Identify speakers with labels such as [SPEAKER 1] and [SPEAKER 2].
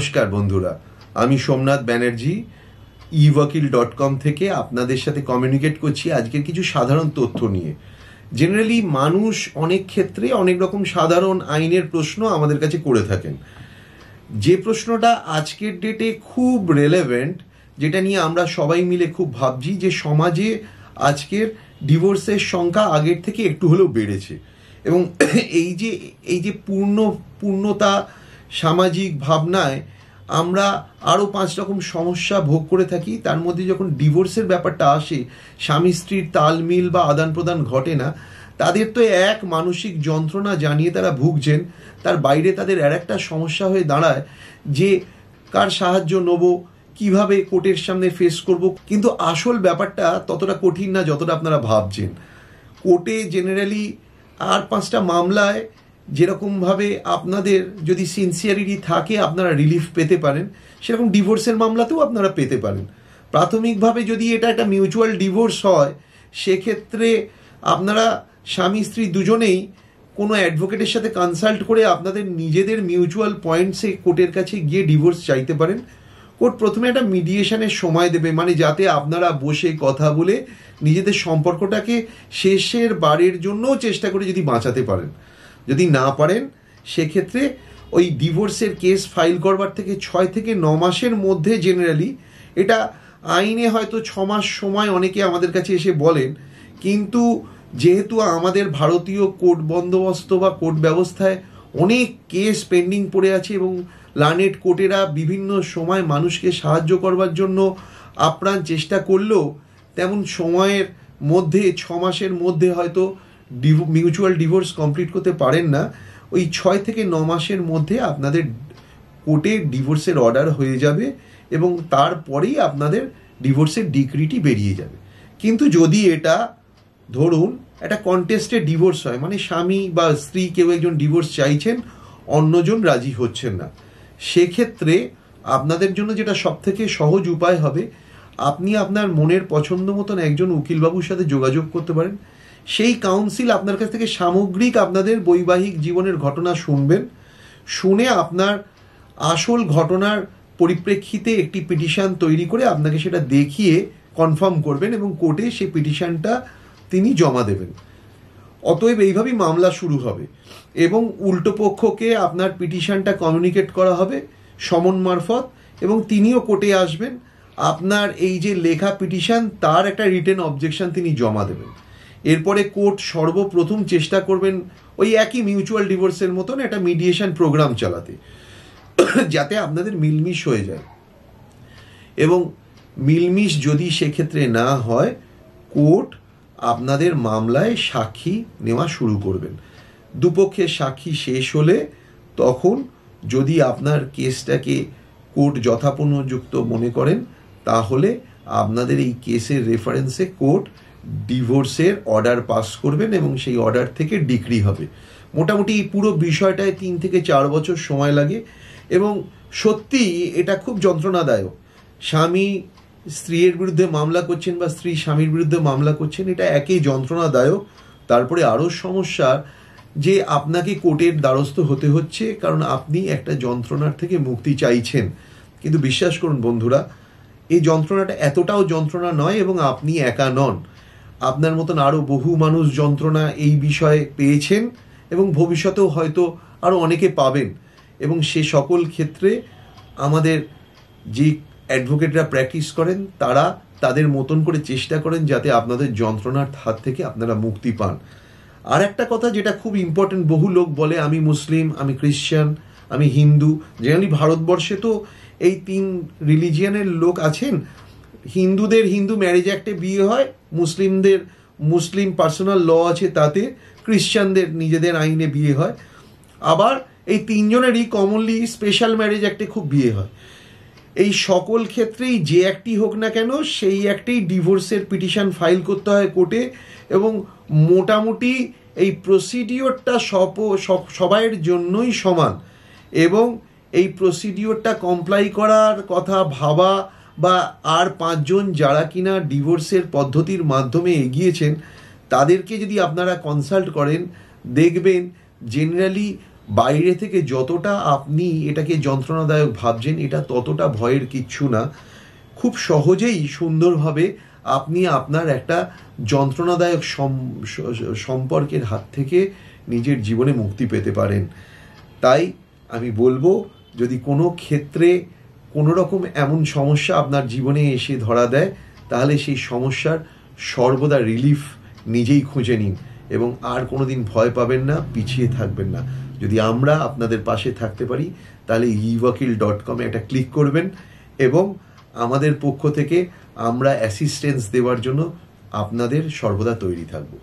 [SPEAKER 1] নমস্কার বন্ধুরা, আমি সোমনাথ ব্যানার্জি evakil.com থেকে আপনাদের সাথে কমিউনিকেট করছি আজকের কিছু সাধারণ তথ্য নিয়ে। জেনারেলি মানুষ অনেক ক্ষেত্রে অনেক রকম সাধারণ আইনের প্রশ্ন আমাদের কাছে করে থাকেন। যে প্রশ্নটা আজকের ডেটে খুব রেলেভেন্ট, যেটা নিয়ে আমরা সবাই মিলে খুব ভাবছি, যে সমাজে আজকের ডিভোর্সের সংখ্যা আগের থেকে একটু হলেও বেড়েছে এবং এই যে পূর্ণতা সামাজিক ভাবনায় আমরা আরও 5 রকম সমস্যা ভোগ করে থাকি। তার মধ্যে যখন ডিভোর্সের ব্যাপারটা আসে, স্বামী স্ত্রীর তালমিল বা আদান প্রদান ঘটে না, তাদের তো এক মানসিক যন্ত্রণা জানিয়ে তারা ভুগছেন, তার বাইরে তাদের আর একটা সমস্যা হয়ে দাঁড়ায় যে কার সাহায্য নেব, কিভাবে কোর্টের সামনে ফেস করব। কিন্তু আসল ব্যাপারটা ততটা কঠিন না যতটা আপনারা ভাবছেন। কোর্টে জেনারেলি আর 5টা মামলায় যেরকমভাবে আপনাদের যদি সিনসিয়ারিটি থাকে আপনারা রিলিফ পেতে পারেন, সেরকম ডিভোর্সের মামলাতেও আপনারা পেতে পারেন। প্রাথমিকভাবে যদি এটা একটা মিউচুয়াল ডিভোর্স হয়, সেক্ষেত্রে আপনারা স্বামী স্ত্রী দুজনেই কোনো অ্যাডভোকেটের সাথে কনসাল্ট করে আপনাদের নিজেদের মিউচুয়াল পয়েন্টসে কোর্টের কাছে গিয়ে ডিভোর্স চাইতে পারেন। কোর্ট প্রথমে একটা মিডিয়েশনের সময় দেবে, মানে যাতে আপনারা বসে কথা বলে নিজেদের সম্পর্কটাকে শেষের বারের জন্যও চেষ্টা করে যদি বাঁচাতে পারেন। যদি না পারেন, সেক্ষেত্রে ওই ডিভোর্সের কেস ফাইল করবার থেকে 6 থেকে 9 মাসের মধ্যে, জেনারেলি এটা আইনে হয়তো 6 মাস সময় অনেকে আমাদের কাছে এসে বলেন, কিন্তু যেহেতু আমাদের ভারতীয় কোর্ট বন্দোবস্ত বা কোর্ট ব্যবস্থায় অনেক কেস পেন্ডিং পড়ে আছে এবং লার্নেড কোর্টেরা বিভিন্ন সময় মানুষকে সাহায্য করবার জন্য আপ্রাণ চেষ্টা করলেও তেমন সময়ের মধ্যে 6 মাসের মধ্যে হয়তো মিউচুয়াল ডিভোর্স কমপ্লিট করতে পারেন না। ওই 6 থেকে 9 মাসের মধ্যে আপনাদের কোর্টে ডিভোর্সের অর্ডার হয়ে যাবে এবং তারপরেই আপনাদের ডিভোর্সের ডিক্রিটি বেরিয়ে যাবে। কিন্তু যদি এটা ধরুন একটা কন্টেস্টেড ডিভোর্স হয়, মানে স্বামী বা স্ত্রী কেউ একজন ডিভোর্স চাইছেন, অন্যজন রাজি হচ্ছেন না, সেক্ষেত্রে আপনাদের জন্য যেটা সবথেকে সহজ উপায় হবে, আপনি আপনার মনের পছন্দ মতন একজন উকিলবাবুর সাথে যোগাযোগ করতে পারেন। সেই কাউন্সিল আপনার কাছ থেকে সামগ্রিক আপনাদের বৈবাহিক জীবনের ঘটনা শুনবেন, শুনে আপনার আসল ঘটনার পরিপ্রেক্ষিতে একটি পিটিশন তৈরি করে আপনাকে সেটা দেখিয়ে কনফার্ম করবেন এবং কোর্টে সেই পিটিশনটা তিনি জমা দেবেন। অতএব এইভাবেই মামলা শুরু হবে এবং উল্টো পক্ষকে আপনার পিটিশনটা কমিউনিকেট করা হবে সমন মারফত এবং তিনিও কোর্টে আসবেন। আপনার এই যে লেখা পিটিশন, তার একটা রিটেন অবজেকশন তিনি জমা দেবেন। এরপরে কোর্ট সর্বপ্রথম চেষ্টা করবেন ওই একই মিউচুয়াল ডিভোর্সের মতন একটা মিডিয়েশন প্রোগ্রাম চালাতে, যাতে আপনাদের মিলমিশ হয়ে যায়। এবং মিলমিশ যদি সেক্ষেত্রে না হয়, কোর্ট আপনাদের মামলায় সাক্ষী নেওয়া শুরু করবেন। দুপক্ষের সাক্ষী শেষ হলে তখন যদি আপনার কেসটাকে কোর্ট যথাপূর্ণযুক্ত মনে করেন, তাহলে আপনাদের এই কেসের রেফারেন্সে কোর্ট ডিভোর্সের অর্ডার পাস করবেন এবং সেই অর্ডার থেকে ডিক্রি হবে। মোটামুটি এই পুরো বিষয়টায় 3 থেকে 4 বছর সময় লাগে এবং সত্যি এটা খুব যন্ত্রণাদায়ক। স্বামী স্ত্রীর বিরুদ্ধে মামলা করছেন বা স্ত্রী স্বামীর বিরুদ্ধে মামলা করছেন, এটা একই যন্ত্রণাদায়ক। তারপরে আরও সমস্যা যে আপনাকে কোর্টের দ্বারস্থ হতে হচ্ছে, কারণ আপনি একটা যন্ত্রণার থেকে মুক্তি চাইছেন। কিন্তু বিশ্বাস করুন বন্ধুরা, এই যন্ত্রণাটা এতটাও যন্ত্রণা নয় এবং আপনি একা নন। আপনার মতন আরও বহু মানুষ যন্ত্রণা এই বিষয়ে পেয়েছেন এবং ভবিষ্যতেও হয়তো আরও অনেকে পাবেন। এবং সে সকল ক্ষেত্রে আমাদের যে অ্যাডভোকেটরা প্র্যাকটিস করেন, তারা তাদের মতন করে চেষ্টা করেন যাতে আপনাদের যন্ত্রণার হাত থেকে আপনারা মুক্তি পান। আর একটা কথা যেটা খুব ইম্পর্টেন্ট, বহু লোক বলে আমি মুসলিম, আমি খ্রিশ্চান, আমি হিন্দু। জেনারেলি ভারতবর্ষে তো এই 3 রিলিজিয়ানের লোক আছেন। হিন্দুদের হিন্দু ম্যারেজ অ্যাক্টে বিয়ে হয়, মুসলিমদের মুসলিম পার্সোনাল ল আছে তাতে, খ্রিশ্চানদের নিজেদের আইনে বিয়ে হয়। আবার এই 3 জনেরই কমনলি স্পেশাল ম্যারেজ অ্যাক্টে খুব বিয়ে হয়। এই সকল ক্ষেত্রেই যে একটি হোক না কেন, সেই একটি ডিভোর্সের পিটিশন ফাইল করতে হয় কোর্টে এবং মোটামুটি এই প্রসিডিওরটা সবাইয়ের জন্যই সমান এবং এই প্রসিডিওরটা কমপ্লাই করার কথা ভাবা বা আর 5 জন যারা কিনা ডিভোর্সের পদ্ধতির মাধ্যমে এগিয়েছেন, তাদেরকে যদি আপনারা কনসাল্ট করেন, দেখবেন জেনারেলি বাইরে থেকে যতটা আপনি এটাকে যন্ত্রণাদায়ক ভাবছেন, এটা ততটা ভয়ের কিচ্ছু না। খুব সহজেই সুন্দরভাবে আপনি আপনার একটা যন্ত্রণাদায়ক সম্পর্কের হাত থেকে নিজের জীবনে মুক্তি পেতে পারেন। তাই আমি বলবো, যদি কোনো ক্ষেত্রে কোনো রকম এমন সমস্যা আপনার জীবনে এসে ধরা দেয়, তাহলে সেই সমস্যার সর্বদা রিলিফ নিজেই খুঁজে নিন এবং আর কোনো দিন ভয় পাবেন না, পিছিয়ে থাকবেন না। যদি আমরা আপনাদের পাশে থাকতে পারি, তাহলে evakil.com-এ একটা ক্লিক করবেন এবং আমাদের পক্ষ থেকে আমরা অ্যাসিস্ট্যান্স দেওয়ার জন্য আপনাদের সর্বদা তৈরি থাকবো।